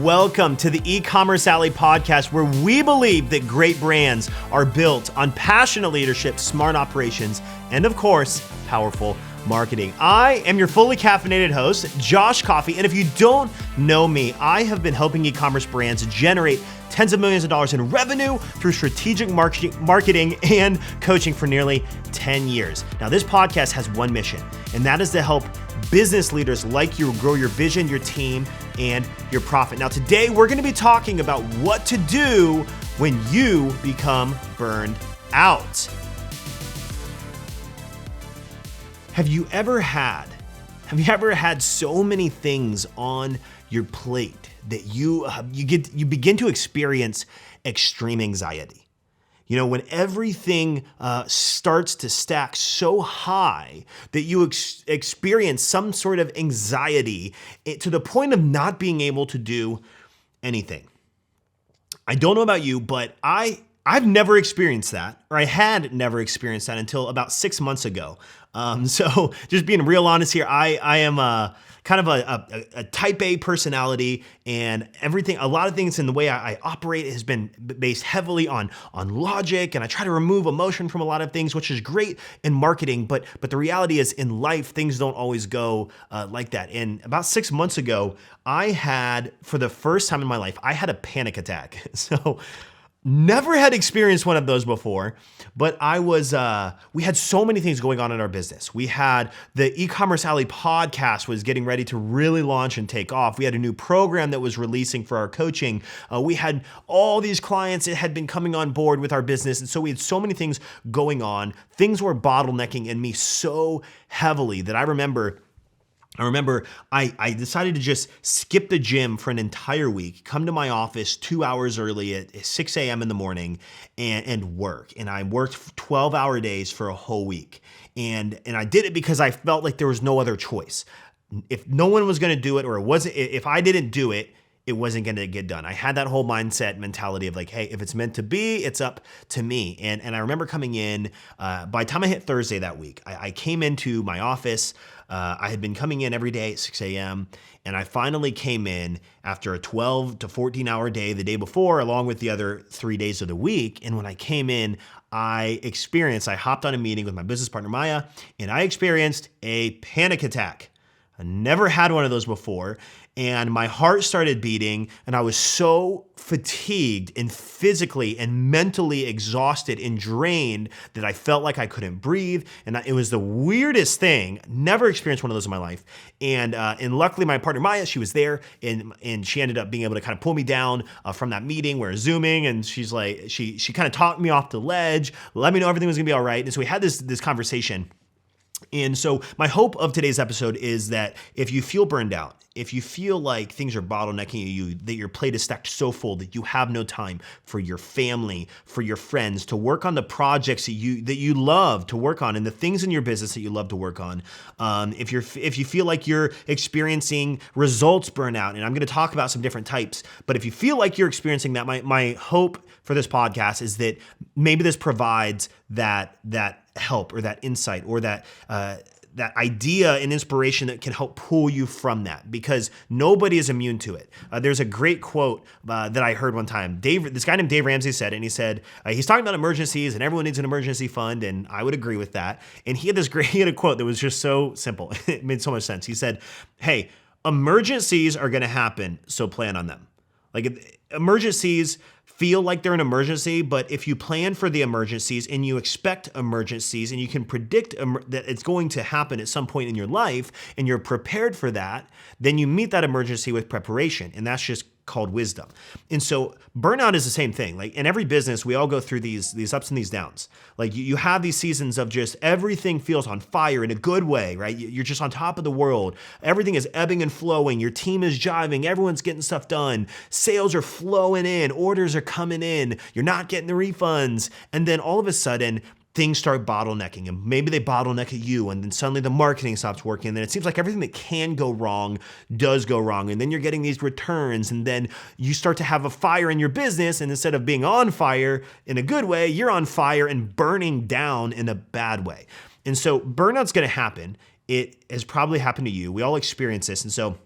Welcome to the Ecommerce Alley Podcast, where we believe that great brands are built on passionate leadership, smart operations, and of course, powerful marketing. I am your fully caffeinated host, Josh Coffey, and if you don't know me, I have been helping e-commerce brands generate tens of millions of dollars in revenue through strategic marketing and coaching for nearly 10 years. Now, this podcast has one mission, and that is to help business leaders like you grow your vision, your team, and your profit. Now, today we're going to be talking about what to do when you become burned out. Have you ever had so many things on your plate that you begin to experience extreme anxiety? You know, when everything starts to stack so high that you experience some sort of anxiety to the point of not being able to do anything. I don't know about you, but I've never experienced that, or I had never experienced that until about 6 months ago. So just being real honest here, I am kind of a type A personality, and a lot of things in the way I operate has been based heavily on logic, and I try to remove emotion from a lot of things, which is great in marketing, but the reality is in life, things don't always go like that. And about 6 months ago, for the first time in my life, I had a panic attack. So never had experienced one of those before, but we had so many things going on in our business. We had the Ecommerce Alley Podcast was getting ready to really launch and take off. We had a new program that was releasing for our coaching. We had all these clients that had been coming on board with our business. And so we had so many things going on. Things were bottlenecking in me so heavily that I remember I decided to just skip the gym for an entire week, come to my office 2 hours early at 6 a.m. in the morning and work. And I worked 12-hour days for a whole week. And I did it because I felt like there was no other choice. If no one was going to do it, or if I didn't do it, it wasn't going to get done. I had that whole mindset mentality of like, hey, if it's meant to be, it's up to me. And I remember coming in, by the time I hit Thursday that week, I came into my office. I had been coming in every day at 6 a.m. and I finally came in after a 12 to 14 hour day the day before, along with the other 3 days of the week. And when I came in, I hopped on a meeting with my business partner, Maya, and I experienced a panic attack. I never had one of those before, and my heart started beating, and I was so fatigued and physically and mentally exhausted and drained that I felt like I couldn't breathe, and it was the weirdest thing. Never experienced one of those in my life, and luckily my partner Maya, she was there, and she ended up being able to kind of pull me down from that meeting. We're Zooming, and she's like, she kind of talked me off the ledge, let me know everything was gonna be all right, and so we had this conversation. And so my hope of today's episode is that if you feel burned out, if you feel like things are bottlenecking you, that your plate is stacked so full that you have no time for your family, for your friends, to work on the projects that you love to work on and the things in your business that you love to work on. If you feel like you're experiencing results burnout, and I'm going to talk about some different types, but if you feel like you're experiencing that, my hope for this podcast is that maybe this provides that help or that insight or that idea and inspiration that can help pull you from that, because nobody is immune to it. There's a great quote that I heard one time. This guy named Dave Ramsey said it, and he said, he's talking about emergencies and everyone needs an emergency fund, and I would agree with that. And he had a quote that was just so simple. It made so much sense. He said, hey, emergencies are going to happen, so plan on them. Like, emergencies feel like they're an emergency, but if you plan for the emergencies and you expect emergencies and you can predict that it's going to happen at some point in your life and you're prepared for that, then you meet that emergency with preparation. And that's just called wisdom. And so burnout is the same thing. Like in every business, we all go through these ups and these downs. Like you have these seasons of just everything feels on fire in a good way, right? You're just on top of the world. Everything is ebbing and flowing. Your team is jiving. Everyone's getting stuff done. Sales are flowing in. Orders are coming in. You're not getting the refunds. And then all of a sudden, things start bottlenecking, and maybe they bottleneck at you, and then suddenly the marketing stops working, and then it seems like everything that can go wrong does go wrong, and then you're getting these returns, and then you start to have a fire in your business, and instead of being on fire in a good way, you're on fire and burning down in a bad way. And so burnout's gonna happen. It has probably happened to you. We all experience this, and so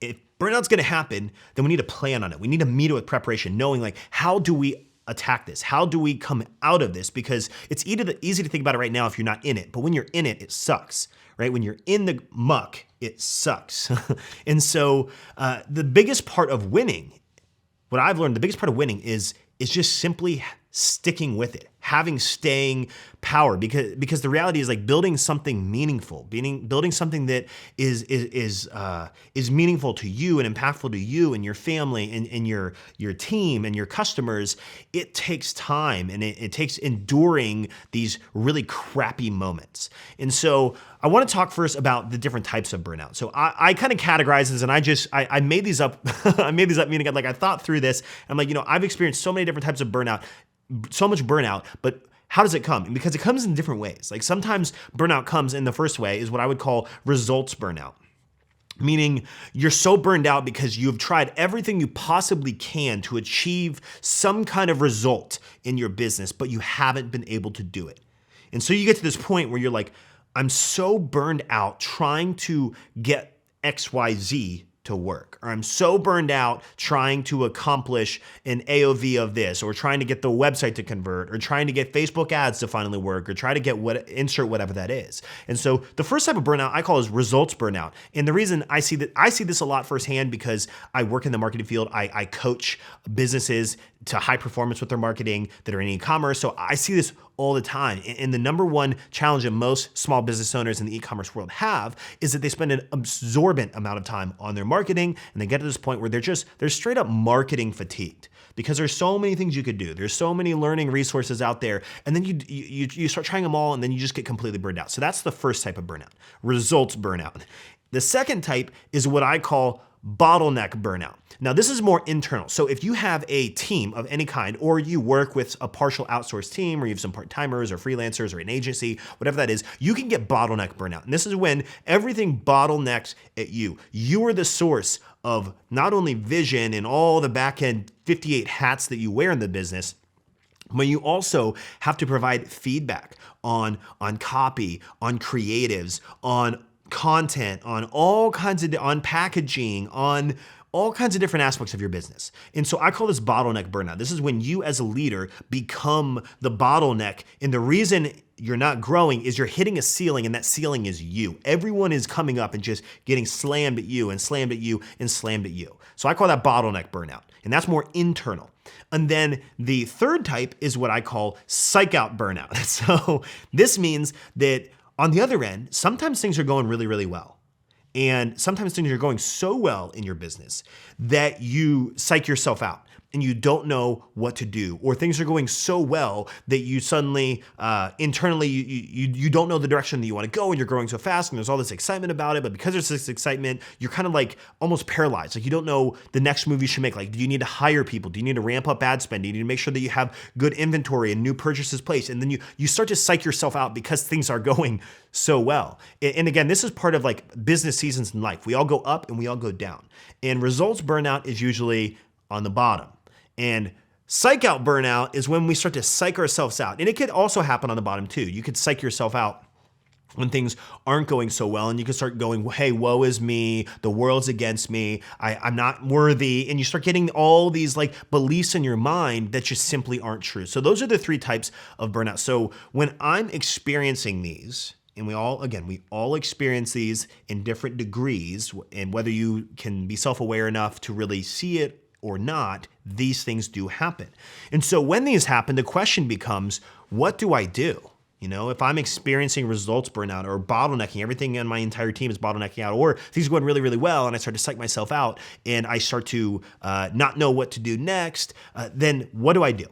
if burnout's going to happen, then we need to plan on it. We need to meet it with preparation, knowing like, how do we attack this? How do we come out of this? Because it's easy to think about it right now if you're not in it, but when you're in it, it sucks, right? When you're in the muck, it sucks. And so the biggest part of winning, what I've learned, the biggest part of winning is just simply sticking with it, having staying power, because the reality is like building something meaningful, building something that is meaningful to you and impactful to you and your family and your team and your customers. It takes time, and it takes enduring these really crappy moments. And so I want to talk first about the different types of burnout. So I kind of categorize this, and I made these up. I made these up, meaning like I thought through this. I'm like, I've experienced so many different types of burnout, so much burnout, but how does it come? Because it comes in different ways. Like sometimes burnout comes in the first way is what I would call results burnout. Meaning you're so burned out because you've tried everything you possibly can to achieve some kind of result in your business, but you haven't been able to do it. And so you get to this point where you're like, I'm so burned out trying to get XYZ to work, or I'm so burned out trying to accomplish an AOV of this, or trying to get the website to convert, or trying to get Facebook ads to finally work, or try to get insert whatever that is. And so the first type of burnout I call is results burnout. And the reason I see this a lot firsthand because I work in the marketing field. I coach businesses to high performance with their marketing that are in e-commerce. So I see this all the time. And the number one challenge that most small business owners in the e-commerce world have is that they spend an absorbent amount of time on their marketing, and they get to this point where they're straight up marketing fatigued because there's so many things you could do. There's so many learning resources out there, and then you start trying them all, and then you just get completely burned out. So that's the first type of burnout, results burnout. The second type is what I call bottleneck burnout. Now, this is more internal. So if you have a team of any kind, or you work with a partial outsourced team, or you have some part-timers or freelancers or an agency, whatever that is, you can get bottleneck burnout. And this is when everything bottlenecks at you. You are the source of not only vision and all the back-end 58 hats that you wear in the business, but you also have to provide feedback on copy, on creatives, on content, on all kinds of, on packaging, on all kinds of different aspects of your business. And so I call this bottleneck burnout. This is when you as a leader become the bottleneck. And the reason you're not growing is you're hitting a ceiling, and that ceiling is you. Everyone is coming up and just getting slammed at you and slammed at you and slammed at you. So I call that bottleneck burnout. And that's more internal. And then the third type is what I call psych out burnout. So this means that on the other end, sometimes things are going really, really well. And sometimes things are going so well in your business that you psych yourself out and you don't know what to do, or things are going so well that you suddenly, internally, you don't know the direction that you want to go, and you're growing so fast, and there's all this excitement about it, but because there's this excitement, you're kind of like almost paralyzed. Like you don't know the next move you should make. Like, do you need to hire people? Do you need to ramp up ad spend? Do you need to make sure that you have good inventory and new purchases placed? And then you start to psych yourself out because things are going so well. And again, this is part of like business seasons in life. We all go up and we all go down. And results burnout is usually on the bottom. And psych out burnout is when we start to psych ourselves out. And it could also happen on the bottom too. You could psych yourself out when things aren't going so well, and you can start going, hey, woe is me, the world's against me, I'm not worthy, and you start getting all these like beliefs in your mind that just simply aren't true. So those are the three types of burnout. So when I'm experiencing these, and we all experience these in different degrees, and whether you can be self-aware enough to really see it or not, these things do happen. And so when these happen, the question becomes, what do I do? If I'm experiencing results burnout or bottlenecking, everything in my entire team is bottlenecking out, or things are going really, really well, and I start to psych myself out, and I start to not know what to do next, then what do I do?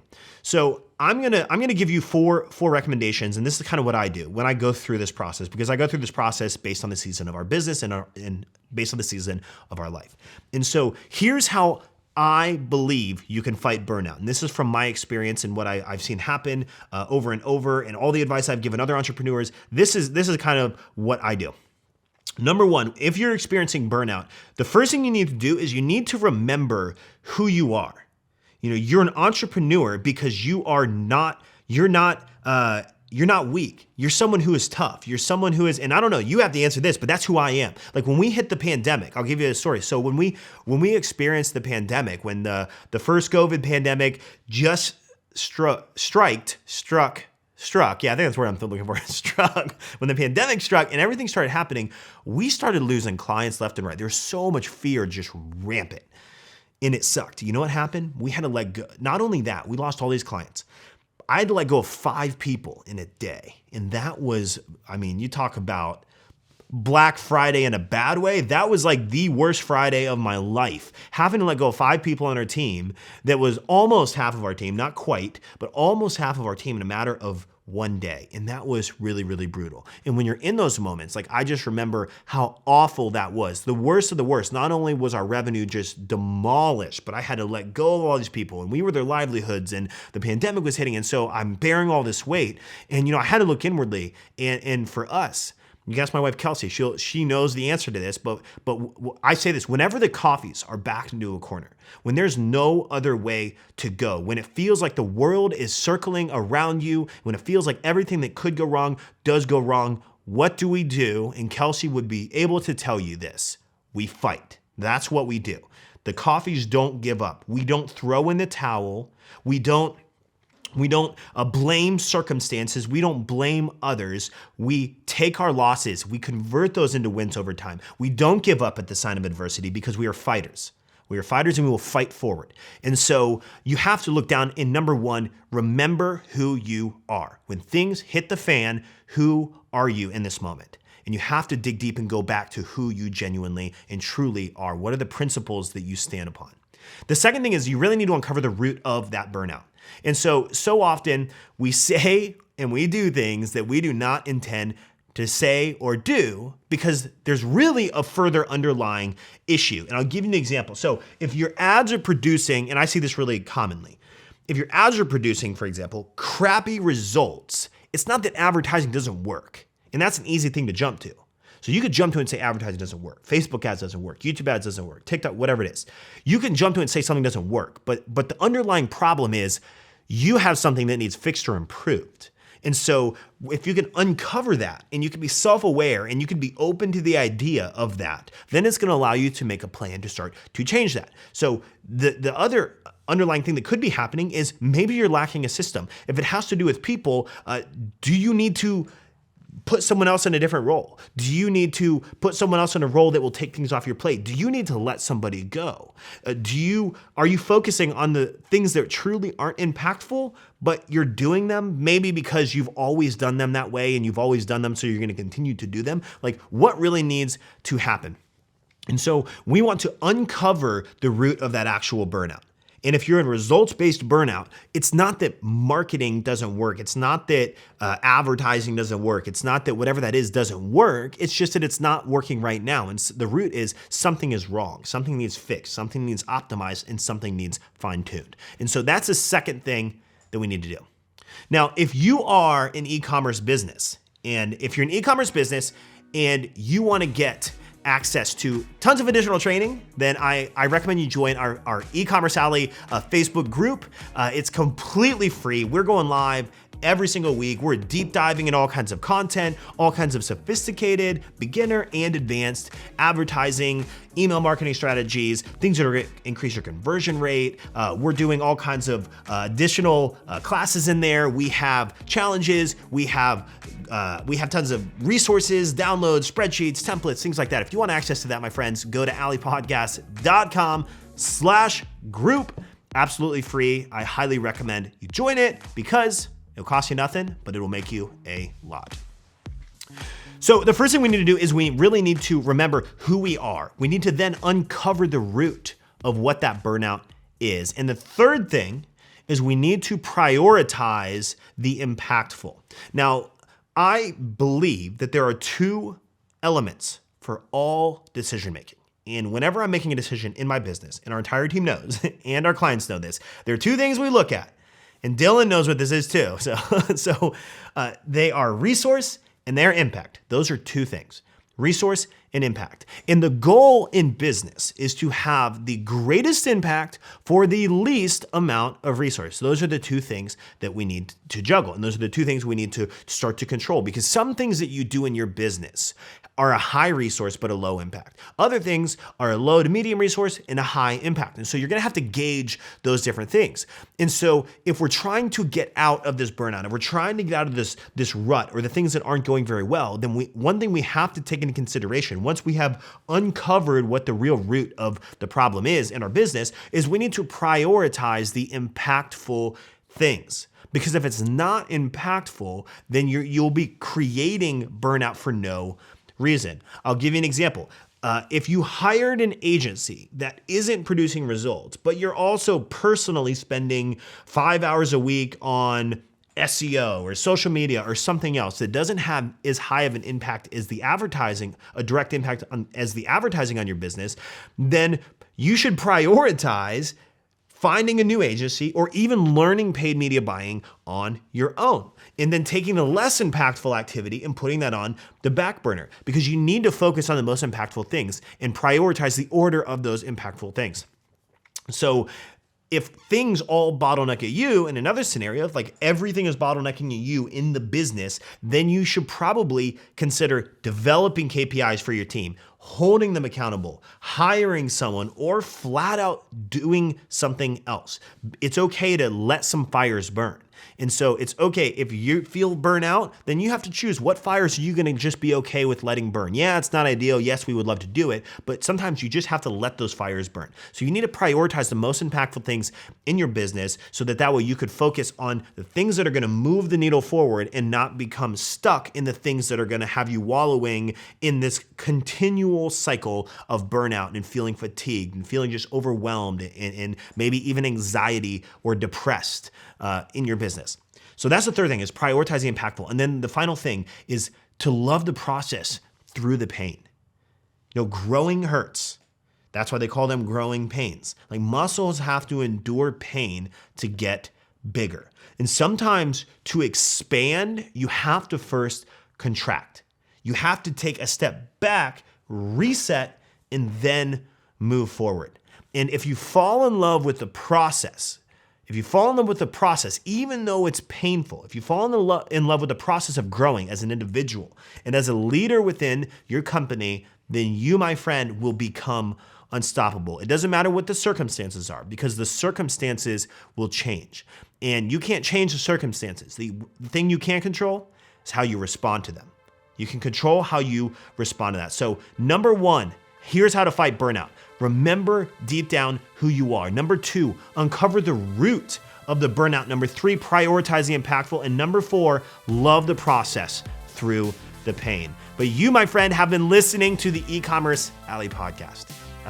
So I'm gonna give you four recommendations, and this is kind of what I do when I go through this process, because I go through this process based on the season of our business and based on the season of our life. And so here's how I believe you can fight burnout. And this is from my experience and what I've seen happen over and over, and all the advice I've given other entrepreneurs. This is kind of what I do. Number one, if you're experiencing burnout, the first thing you need to do is you need to remember who you are. You're an entrepreneur because you're not you're not weak. You're someone who is tough. You're someone who is, and I don't know, you have to answer this, but that's who I am. Like when we hit the pandemic, I'll give you a story. So when we experienced the pandemic, when the first COVID pandemic just struck. Yeah, I think that's where I'm looking for. Struck. When the pandemic struck and everything started happening, we started losing clients left and right. There was so much fear just rampant. And it sucked. You know what happened? We had to let go. Not only that, we lost all these clients. I had to let go of 5 people in a day. And that was, you talk about Black Friday in a bad way. That was like the worst Friday of my life. Having to let go of 5 people on our team that was almost half of our team, not quite, but almost half of our team in a matter of one day. And that was really, really brutal. And when you're in those moments, like I just remember how awful that was. The worst of the worst. Not only was our revenue just demolished, but I had to let go of all these people and we were their livelihoods and the pandemic was hitting. And so I'm bearing all this weight and, I had to look inwardly and for us, you can ask my wife, Kelsey, she knows the answer to this, but I say this, whenever the coffees are backed into a corner, when there's no other way to go, when it feels like the world is circling around you, when it feels like everything that could go wrong does go wrong, what do we do? And Kelsey would be able to tell you this. We fight. That's what we do. The coffees don't give up. We don't throw in the towel. We don't blame circumstances. We don't blame others. We take our losses. We convert those into wins over time. We don't give up at the sign of adversity because we are fighters. We are fighters and we will fight forward. And so you have to look down and number 1, remember who you are. When things hit the fan, who are you in this moment? And you have to dig deep and go back to who you genuinely and truly are. What are the principles that you stand upon? The second thing is you really need to uncover the root of that burnout. And so often we say and we do things that we do not intend to say or do because there's really a further underlying issue. And I'll give you an example. So if your ads are producing, and I see this really commonly, if your ads are producing, for example, crappy results, it's not that advertising doesn't work. And that's an easy thing to jump to. So you could jump to it and say advertising doesn't work. Facebook ads doesn't work. YouTube ads doesn't work. TikTok, whatever it is. You can jump to it and say something doesn't work. But the underlying problem is you have something that needs fixed or improved. And so if you can uncover that and you can be self-aware and you can be open to the idea of that, then it's going to allow you to make a plan to start to change that. So the other underlying thing that could be happening is maybe you're lacking a system. If it has to do with people, do you need to put someone else in a different role? Do you need to put someone else in a role that will take things off your plate? Do you need to let somebody go? Are you focusing on the things that truly aren't impactful, but you're doing them maybe because you've always done them that way and you've always done them so you're going to continue to do them? Like what really needs to happen? And so we want to uncover the root of that actual burnout. And if you're in results-based burnout, it's not that marketing doesn't work. It's not that advertising doesn't work. It's not that whatever that is doesn't work. It's just that it's not working right now. And the root is something is wrong. Something needs fixed. Something needs optimized. And something needs fine-tuned. And so that's the second thing that we need to do. Now, if you are an e-commerce business, and if you're an e-commerce business and you want to get access to tons of additional training, then I recommend you join our Ecommerce Alley Facebook group. It's completely free. We're going live every single week. We're deep diving in all kinds of content, all kinds of sophisticated, beginner and advanced advertising, email marketing strategies, things that are going to increase your conversion rate. We're doing all kinds of additional classes in there. We have challenges. We have tons of resources, downloads, spreadsheets, templates, things like that. If you want access to that, my friends, go to alleypodcast.com/group. Absolutely free. I highly recommend you join it because it'll cost you nothing, but it will make you a lot. So the first thing we need to do is we really need to remember who we are. We need to then uncover the root of what that burnout is. And the third thing is we need to prioritize the impactful. Now, I believe that there are 2 elements for all decision making. And whenever I'm making a decision in my business, and our entire team knows, and our clients know this, there are 2 things we look at. And Dylan knows what this is too. So they are resource and their impact. Those are 2 things. Resource and impact. And the goal in business is to have the greatest impact for the least amount of resources. Those are the two things that we need to juggle. And those are the two things we need to start to control, because some things that you do in your business are a high resource but a low impact. Other things are a low to medium resource and a high impact. And so you're gonna have to gauge those different things. And so if we're trying to get out of this burnout, if we're trying to get out of this rut or the things that aren't going very well, then one thing we have to take into consideration, once we have uncovered what the real root of the problem is in our business, is we need to prioritize the impactful things. Because if it's not impactful, then you'll be creating burnout for no reason. I'll give you an example. If you hired an agency that isn't producing results, but you're also personally spending 5 hours a week on SEO or social media or something else that doesn't have as high of an impact as the advertising, a direct impact as the advertising on your business, then you should prioritize finding a new agency or even learning paid media buying on your own. And then taking the less impactful activity and putting that on the back burner, because you need to focus on the most impactful things and prioritize the order of those impactful things. So if things all bottleneck at you in another scenario, if like everything is bottlenecking at you in the business, then you should probably consider developing KPIs for your team, holding them accountable, hiring someone, or flat out doing something else. It's okay to let some fires burn. And so it's okay if you feel burnout, then you have to choose what fires are you going to just be okay with letting burn. Yeah, it's not ideal. Yes, we would love to do it, but sometimes you just have to let those fires burn. So you need to prioritize the most impactful things in your business so that way you could focus on the things that are going to move the needle forward and not become stuck in the things that are going to have you wallowing in this continual cycle of burnout and feeling fatigued and feeling just overwhelmed and maybe even anxiety or depressed in your business. So that's the third thing, is prioritizing impactful. And then the final thing is to love the process through the pain. Growing hurts. That's why they call them growing pains. Like muscles have to endure pain to get bigger. And sometimes to expand, you have to first contract. You have to take a step back, reset, and then move forward. And if you fall in love with the process, even though it's painful, if you fall in love with the process of growing as an individual and as a leader within your company, then you, my friend, will become unstoppable. It doesn't matter what the circumstances are, because the circumstances will change. And you can't change the circumstances. The thing you can control is how you respond to them. You can control how you respond to that. So number one, here's how to fight burnout. Remember deep down who you are. Number two, uncover the root of the burnout. Number three, prioritize the impactful. And number four, love the process through the pain. But you, my friend, have been listening to the Ecommerce Alley Podcast.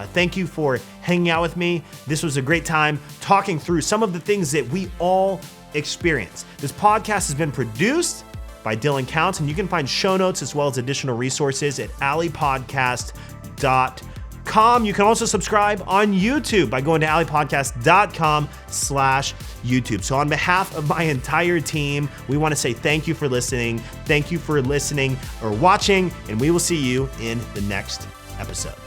Thank you for hanging out with me. This was a great time talking through some of the things that we all experience. This podcast has been produced by Dylan Counts, and you can find show notes as well as additional resources at alleypodcast.com. You can also subscribe on YouTube by going to alleypodcast.com/YouTube. So on behalf of my entire team, we want to say thank you for listening. Thank you for listening or watching, and we will see you in the next episode.